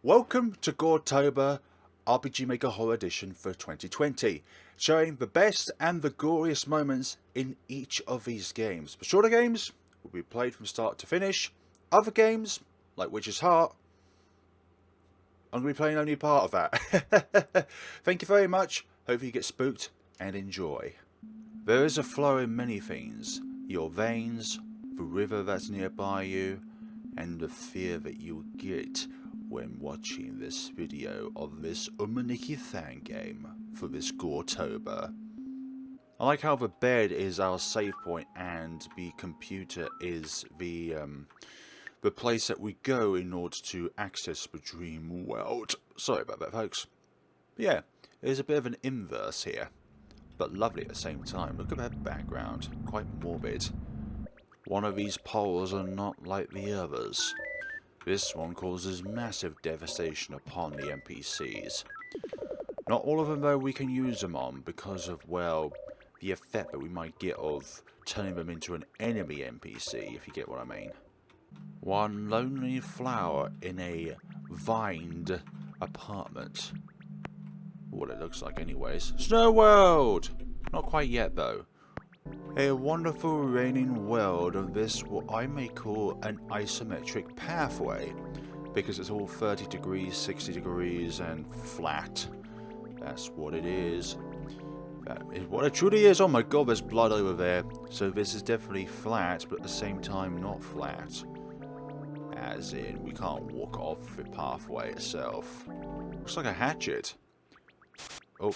Welcome to Goretober RPG Maker Horror Edition for 2020, showing the best and the goriest moments in each of these games. The shorter games will be played from start to finish. Other games, like Witch's Heart, I'm going to be playing only part of that. Thank you very much, hope you get spooked and enjoy. There is a flow in many things, your veins, the river that's nearby you, and the fear that you'll get when watching this video of this Yume Nikki fan game for this Goretober. I like how the bed is our save point and the computer is the place that we go in order to access the dream world. Sorry about that, folks. But yeah, there's a bit of an inverse here, but lovely at the same time. Look at that background, quite morbid. One of these poles are not like the others. This one causes massive devastation upon the NPCs. Not all of them though we can use them on because of, well, the effect that we might get of turning them into an enemy NPC, if you get what I mean. One lonely flower in a vined apartment. What it looks like anyways. Snow World! Not quite yet though. A wonderful raining world of this, what I may call an isometric pathway, because it's all 30 degrees, 60 degrees, and flat. That's what it is. That is what it truly is. Oh my god, there's blood over there. So this is definitely flat, but at the same time not flat. As in, we can't walk off the pathway itself. Looks like a hatchet. Oh.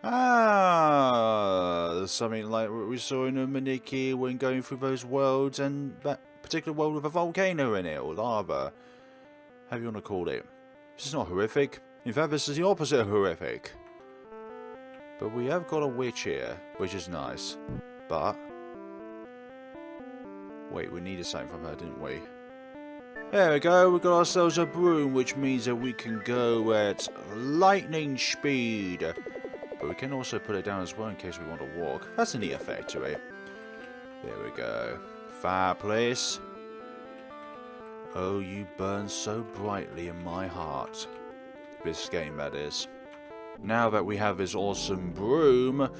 Ah, something like what we saw in Yume Nikki when going through those worlds, and that particular world with a volcano in it, or lava. However you want to call it. This is not horrific. In fact, this is the opposite of horrific. But we have got a witch here, which is nice. But wait, we needed something from her, didn't we? There we go, we got ourselves a broom, which means that we can go at lightning speed. But we can also put it down as well in case we want to walk. That's a neat effect to it. There we go. Fireplace. Oh, you burn so brightly in my heart. This game, that is. Now that we have this awesome broom,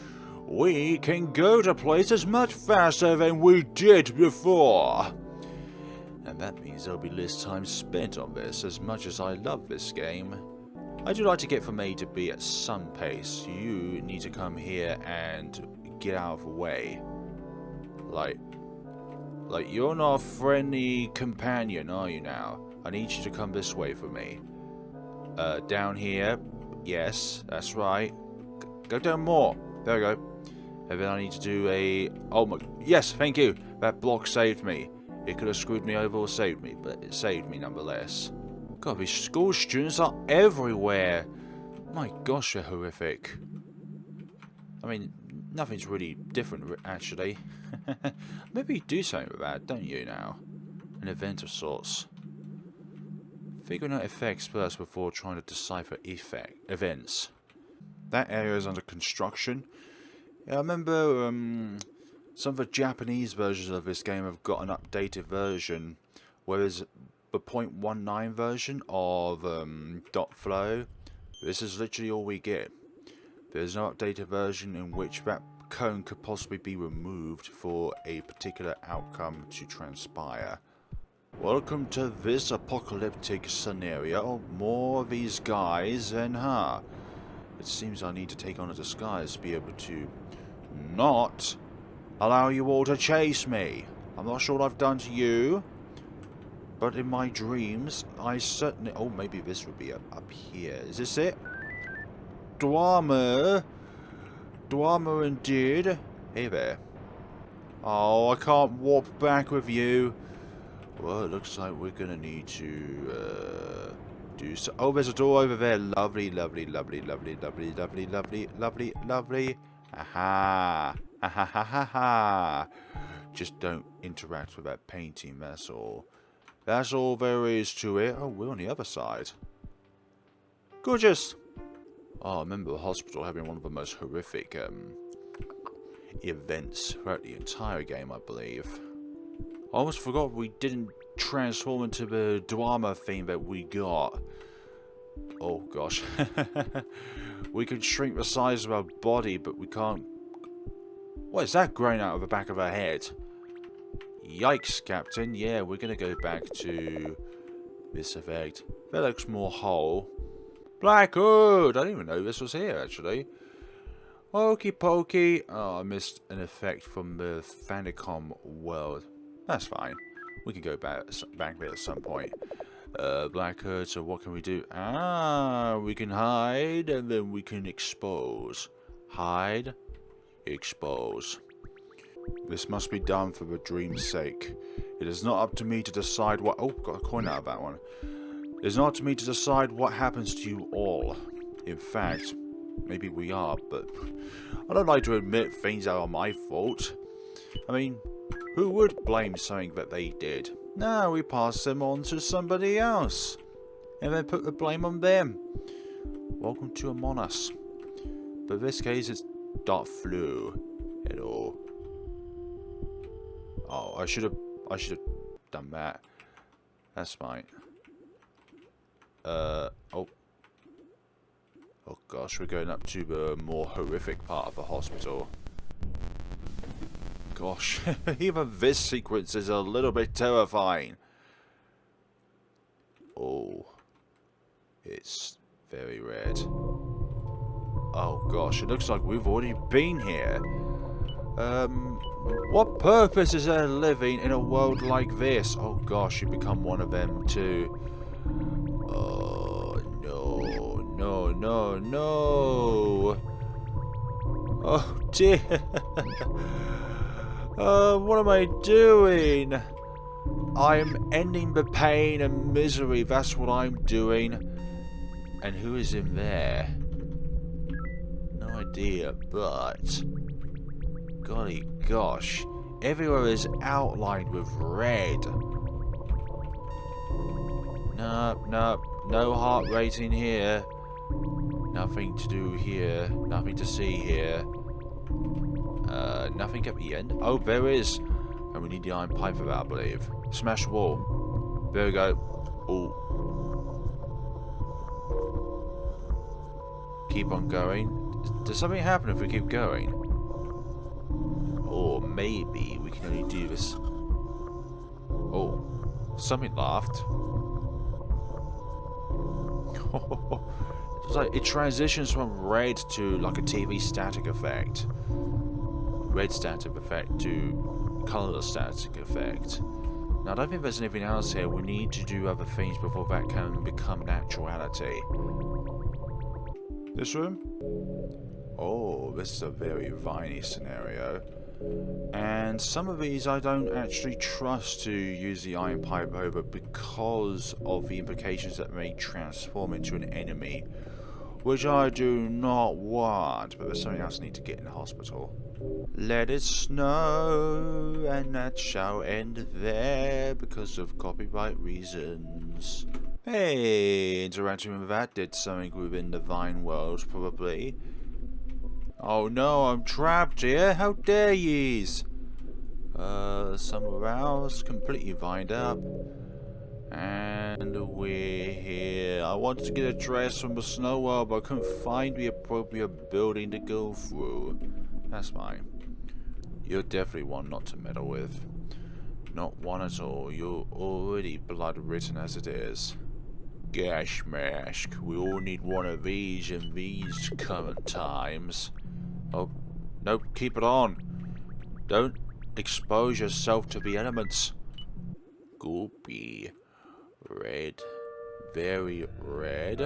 we can go to places much faster than we did before. And that means there'll be less time spent on this. As much as I love this game, I do like to get from A to B at some pace. You need to come here and get out of the way. Like you're not a friendly companion, are you now? I need you to come this way for me. Down here. Yes, that's right. Go down more. There we go. And then I need to do a... Oh my... Yes, thank you. That block saved me. It could have screwed me over or saved me, but it saved me nonetheless. God, these school students are everywhere. My gosh, they're horrific. I mean, nothing's really different, actually. Maybe you do something with that, don't you now? An event of sorts. Figuring out effects first before trying to decipher events. That area is under construction. Yeah, I remember some of the Japanese versions of this game have got an updated version, whereas the 0.19 version of .flow, this is literally all we get. There's no updated version in which that cone could possibly be removed for a particular outcome to transpire. Welcome to this apocalyptic scenario. More of these guys, and it seems I need to take on a disguise to be able to not allow you all to chase me. I'm not sure what I've done to you, but in my dreams, I certainly... Oh, maybe this would be up here. Is this it? Dwarmer. Dwarmer indeed. Hey there. Oh, I can't warp back with you. Well, it looks like we're going to need to do so. Oh, there's a door over there. Lovely, lovely, lovely, lovely, lovely, lovely, lovely, lovely, lovely. Aha. Ha ha ha ha ha. Just don't interact with that painting, that's all. That's all there is to it. Oh, we're on the other side. Gorgeous. Oh, I remember the hospital having one of the most horrific events throughout the entire game, I believe. I almost forgot we didn't transform into the drama theme that we got. Oh gosh. We can shrink the size of our body, but we can't... What is that growing out of the back of our head? Yikes, Captain. Yeah, we're going to go back to this effect. That looks more whole. Black Hood! I didn't even know this was here, actually. Okie pokey. Oh, I missed an effect from the Famicom world. That's fine. We can go back there at some point. Black Hood, so what can we do? Ah, we can hide, and then we can expose. Hide, expose. This must be done for the dream's sake. It is not up to me to decide what... Oh, got a coin out of that one. It is not up to me to decide what happens to you all. In fact, maybe we are, but I don't like to admit things that are my fault. I mean, who would blame something that they did? No, we pass them on to somebody else. And then put the blame on them. Welcome to Among Us. But in this case, it's .flu. Hello. Oh, I should have done that. That's fine. Oh. Oh gosh, we're going up to the more horrific part of the hospital. Gosh, even this sequence is a little bit terrifying. Oh. It's very red. Oh gosh, it looks like we've already been here. What purpose is there living in a world like this? Oh gosh, you become one of them too. Oh no, no, no, no. Oh dear. What am I doing? I'm ending the pain and misery, that's what I'm doing. And who is in there? No idea, but... golly gosh, everywhere is outlined with red. Nope, nope, no heart rating here. Nothing to do here, nothing to see here. Nothing at the end. Oh, there is. And we need the iron pipe for that, I believe. Smash the wall. There we go. Oh. Keep on going. Does something happen if we keep going? Or maybe we can only do this. Oh. Something laughed. It's like it transitions from red to like a TV static effect. Red static effect to colour static effect. Now I don't think there's anything else here. We need to do other things before that can become naturality. This room? Oh, this is a very viney scenario. And some of these I don't actually trust to use the iron pipe over because of the implications that may transform into an enemy. Which I do not want, but there's something else I need to get in the hospital. Let it snow, and that shall end there because of copyright reasons. Hey, interacting with that did something within the Vine world, probably. Oh no, I'm trapped here, how dare yees! Somewhere else, completely vined up. And we're here. I wanted to get a dress from the snow world, but I couldn't find the appropriate building to go through. That's fine. You're definitely one not to meddle with. Not one at all. You're already blood-written as it is. Gash mask. We all need one of these in these current times. Oh, no, keep it on. Don't expose yourself to the elements. Goopy. Red. Very red.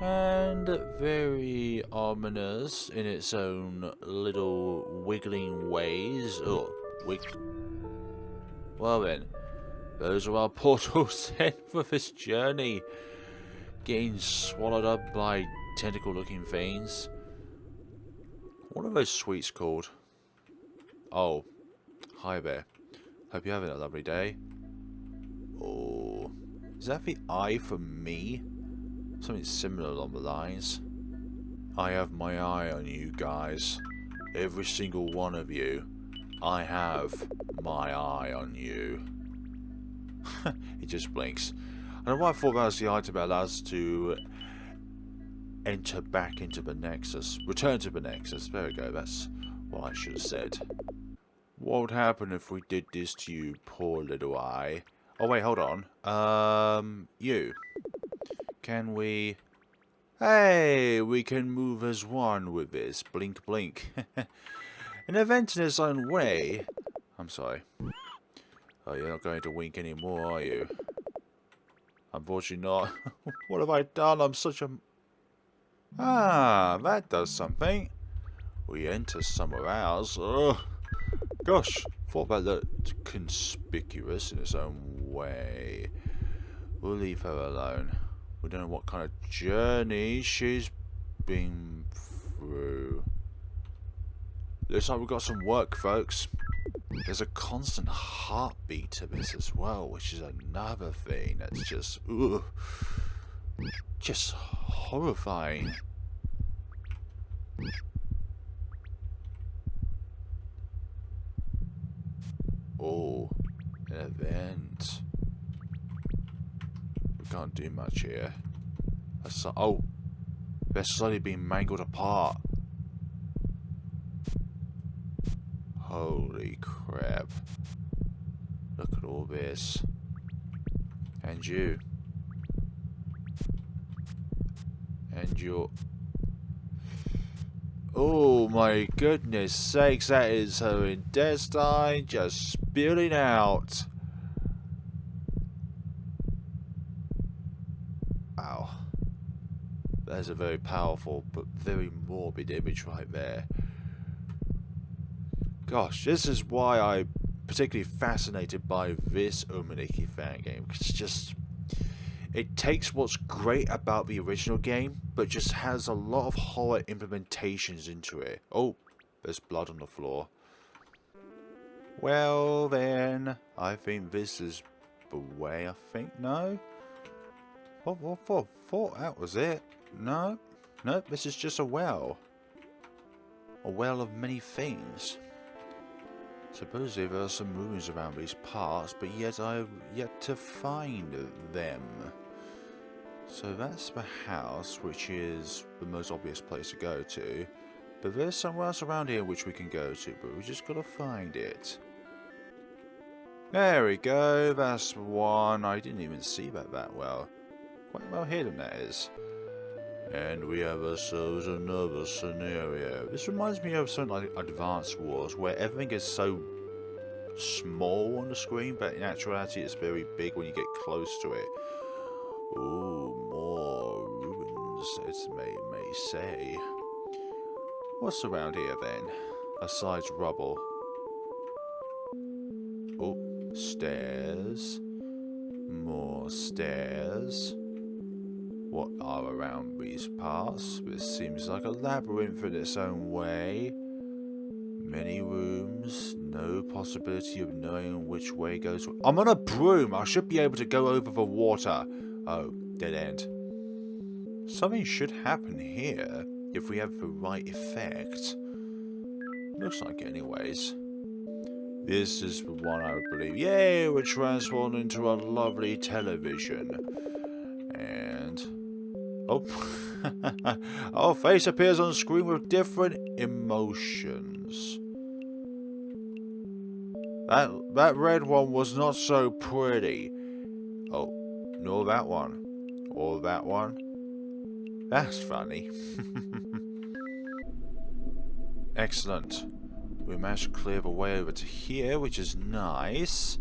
And very ominous in its own little wiggling ways. Oh, well then, those are our portals then for this journey. Getting swallowed up by tentacle-looking things. What are those sweets called? Oh, hi there. Hope you're having a lovely day. Oh, is that the eye for me? Something similar along the lines. I have my eye on you guys. Every single one of you. I have my eye on you. He just blinks. I don't know why I thought that was the item that allows us to enter back into the Nexus. Return to the Nexus. There we go. That's what I should have said. What would happen if we did this to you, poor little eye? Oh wait, hold on. You. Can we... Hey, we can move as one with this. Blink, blink. An event in its own way. I'm sorry. Oh, you're not going to wink anymore, are you? Unfortunately not. What have I done? I'm such a... Ah, that does something. We enter somewhere else. Ugh. Gosh, thought that looked conspicuous in its own way. We'll leave her alone. We don't know what kind of journey she's been through. Looks like we've got some work, folks. There's a constant heartbeat to this as well, which is another thing that's just, ugh, just horrifying. Oh, an event. We can't do much here. Oh, they're slowly being mangled apart. Holy crap. Look at all this. And you. And you're... Oh my goodness sakes, that is her intestine just spilling out. Wow. That's a very powerful but very morbid image right there. Gosh, this is why I'm particularly fascinated by this Yume Nikki fan game. It's just... It takes what's great about the original game, but just has a lot of horror implementations into it. Oh, there's blood on the floor. Well then, I think this is the way, I think. No? What that was it? No? Nope, this is just a well. A well of many things. Supposedly there are some ruins around these parts, but yet I've yet to find them. So that's the house, which is the most obvious place to go to. But there's somewhere else around here which we can go to, but we just gotta find it. There we go, that's one. I didn't even see that well. Quite well hidden, that is. And we have ourselves another scenario. This reminds me of something like Advanced Wars, where everything is so small on the screen, but in actuality it's very big when you get close to it. Ooh, more ruins, it may say. What's around here then, besides rubble? Oh, stairs. More stairs. What are around these parts? This seems like a labyrinth in its own way. Many rooms, no possibility of knowing which way goes. I'm on a broom! I should be able to go over the water. Oh, dead end. Something should happen here if we have the right effect. Looks like it anyways. This is the one I would believe. Yay, we're transformed into a lovely television. And... oh, our face appears on screen with different emotions. That red one was not so pretty. Oh, nor that one. Or that one. That's funny. Excellent. We managed to clear the way over to here, which is nice.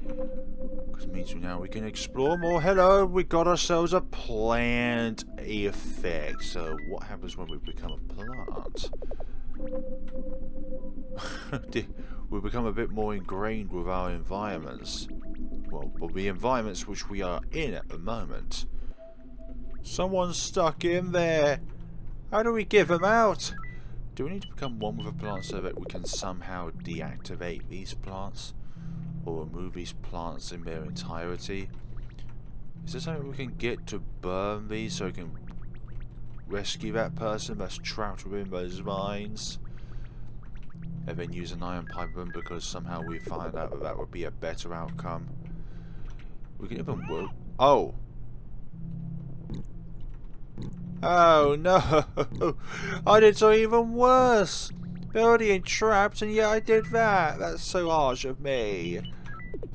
Because it means now we can explore more. Hello, we got ourselves a plant effect. So what happens when we become a plant? We become a bit more ingrained with our environments. Well, the environments which we are in at the moment. Someone's stuck in there. How do we give them out? Do we need to become one with a plant so that we can somehow deactivate these plants? Or remove these plants in their entirety? Is there something we can get to burn these so we can rescue that person that's trapped within those vines? and then use an iron pipe room because somehow we find out that that would be a better outcome. We can even work. Oh! Oh no! I did something even worse! They're already entrapped and yet I did that! That's so harsh of me.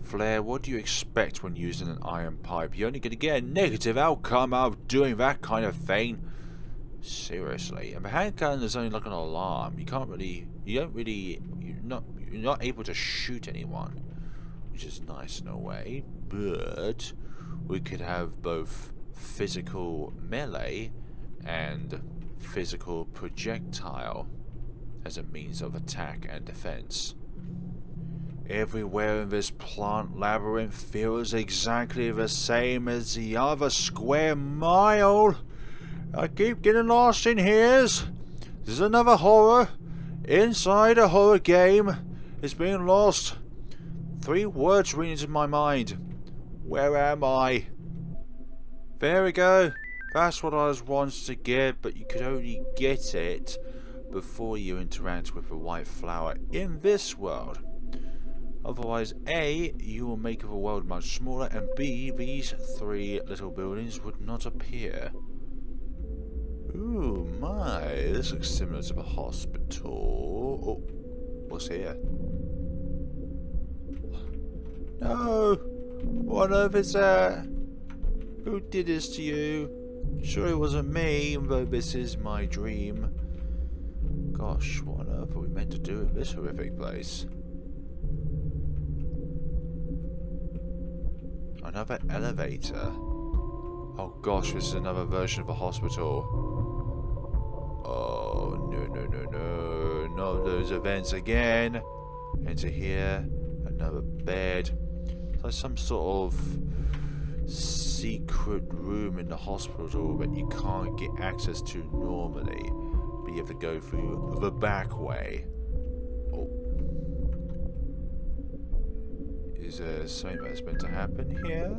Flare, what do you expect when using an iron pipe? You're only going to get a negative outcome out of doing that kind of thing. Seriously. And the handgun is only like an alarm. You're not able to shoot anyone. Which is nice in a way. But we could have both physical melee and physical projectile as a means of attack and defense. Everywhere in this plant labyrinth feels exactly the same as the other square mile. I keep getting lost in here. This is another horror. Inside a horror game. It's being lost. 3 words ring into my mind. Where am I? There we go. That's what I was wanting to get, but you could only get it before you interact with the white flower in this world. Otherwise, A, you will make the world much smaller, and B, these 3 little buildings would not appear. Ooh, my, this looks similar to the hospital. Oh, what's here? No! What on earth is that? Who did this to you? Sure it wasn't me, even though this is my dream. Gosh, what on earth are we meant to do in this horrific place? Another elevator. Oh gosh, this is another version of a hospital. Oh, no. Not those events again. Enter here. Another bed. It's like some sort of secret room in the hospital that you can't get access to normally. But you have to go through the back way. Oh. Is there something that's meant to happen here?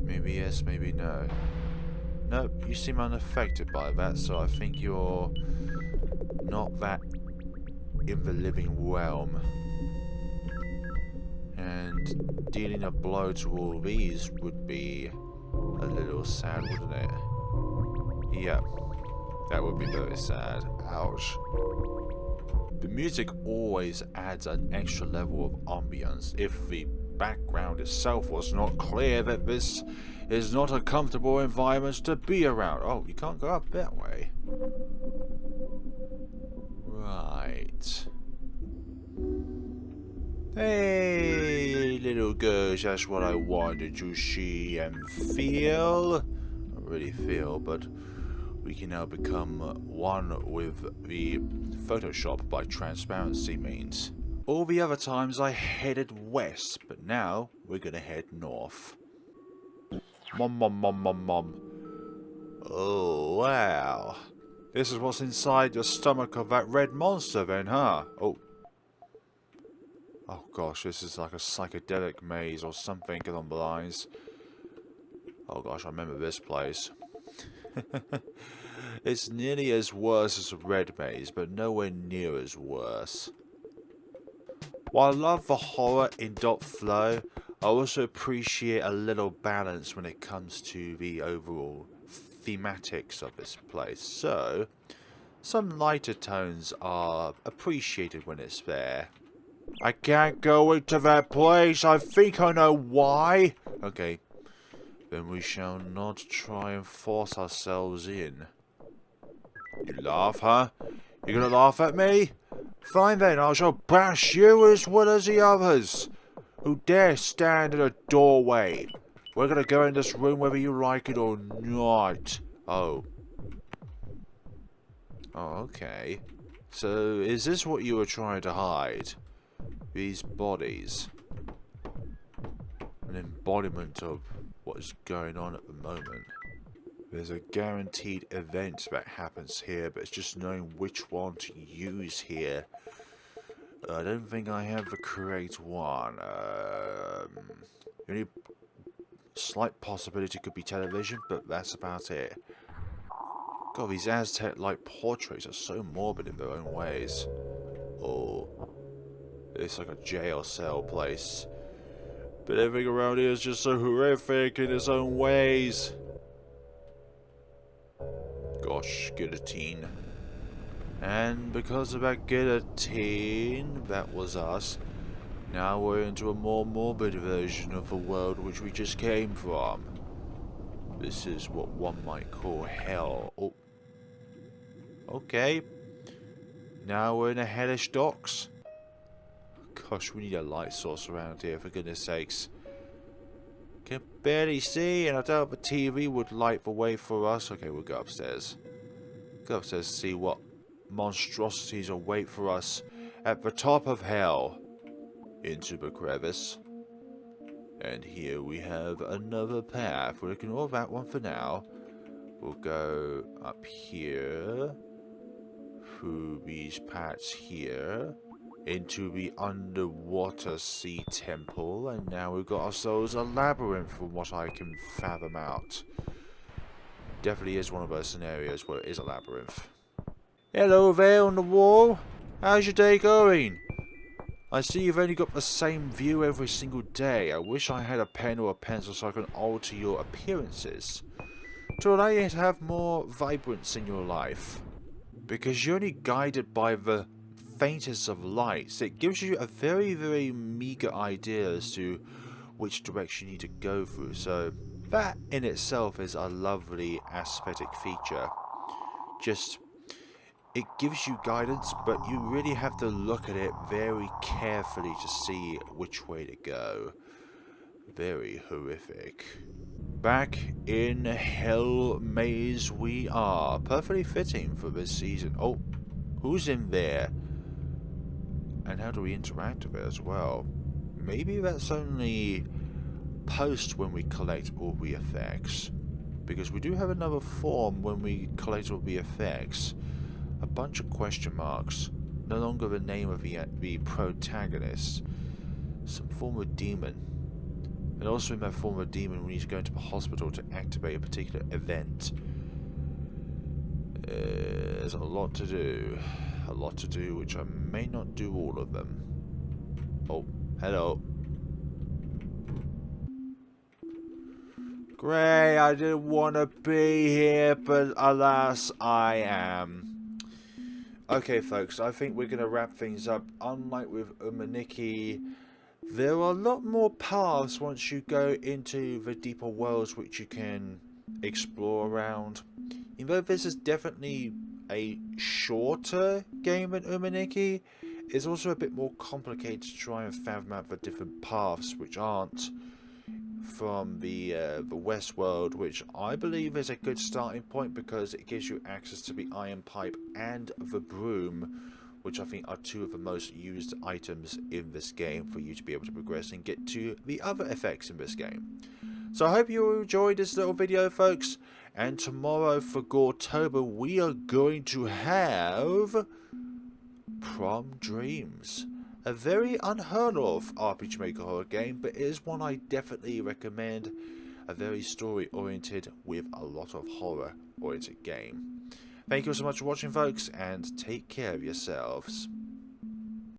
Maybe yes, maybe no. Nope, you seem unaffected by that, so I think you're not that in the living realm. And dealing a blow to all these would be a little sad, wouldn't it? Yeah, that would be very sad. Ouch. The music always adds an extra level of ambience. If the background itself was not clear that this is not a comfortable environment to be around. Oh, you can't go up that way. Right. Hey, little girls, that's what I wanted to see and feel. Not really feel, but we can now become one with the Photoshop by transparency means. All the other times I headed west, but now we're gonna head north. Mom. Oh, wow. This is what's inside the stomach of that red monster then, huh? Oh. Oh gosh, this is like a psychedelic maze or something along the lines. Oh gosh, I remember this place. It's nearly as worse as a red maze, but nowhere near as worse. While I love the horror in Dot Flow, I also appreciate a little balance when it comes to the overall thematics of this place. So, some lighter tones are appreciated when it's there. I can't go into that place, I think I know why. Okay, then we shall not try and force ourselves in. You laugh, huh? You gonna laugh at me? Fine then, I shall bash you as well as the others who dare stand in a doorway. We're gonna go in this room whether you like it or not. Oh. Oh, okay. So, is this what you were trying to hide? These bodies? An embodiment of what is going on at the moment. There's a guaranteed event that happens here, but it's just knowing which one to use here. I don't think I have the correct one. The only Slight possibility could be television, but that's about it. God, these Aztec-like portraits are so morbid in their own ways. Oh, it's like a jail cell place. But everything around here is just so horrific in its own ways. Gosh, guillotine. And because of that guillotine, that was us. Now we're into a more morbid version of the world which we just came from. This is what one might call hell. Oh. Okay. Now we're in the hellish docks. Gosh, we need a light source around here, for goodness sakes. Can barely see, and I doubt the TV would light the way for us. Okay, we'll go upstairs. Go upstairs to see what monstrosities await for us at the top of hell. Into the crevice. And here we have another path. We'll ignore that one for now. We'll go up here. Through these paths here. Into the underwater sea temple. And now we've got ourselves a labyrinth from what I can fathom out. Definitely is one of those scenarios where it is a labyrinth. Hello there on the wall. How's your day going? I see you've only got the same view every single day. I wish I had a pen or a pencil so I can alter your appearances to allow you to have more vibrance in your life. Because you're only guided by the faintest of lights. It gives you a very, very meager idea as to which direction you need to go through. So that in itself is a lovely aesthetic feature. Just, it gives you guidance, but you really have to look at it very carefully to see which way to go. Very horrific. Back in Hell Maze we are. Perfectly fitting for this season. Oh, who's in there? And how do we interact with it as well? Maybe that's only post when we collect all the effects. Because we do have another form when we collect all the effects. A bunch of question marks. No longer the name of the protagonist. Some form of demon. And also in that form of demon we need to go into the hospital to activate a particular event. There's a lot to do. A lot to do, which I may not do all of them. Oh, hello. Great, I didn't want to be here, but alas, I am. Okay, folks, I think we're going to wrap things up. Unlike with Yume Nikki, there are a lot more paths once you go into the deeper worlds which you can explore around. Even though this is definitely a shorter game than Yume Nikki, it's also a bit more complicated to try and fathom out the different paths which aren't from the West World, which I believe is a good starting point because it gives you access to the Iron Pipe and the Broom, which I think are two of the most used items in this game for you to be able to progress and get to the other effects in this game. So I hope you enjoyed this little video, folks, and tomorrow for Goretober we are going to have Prom Dreams. A very unheard of RPG Maker horror game, but it is one I definitely recommend. A very story oriented with a lot of horror oriented game. Thank you so much for watching, folks, and take care of yourselves.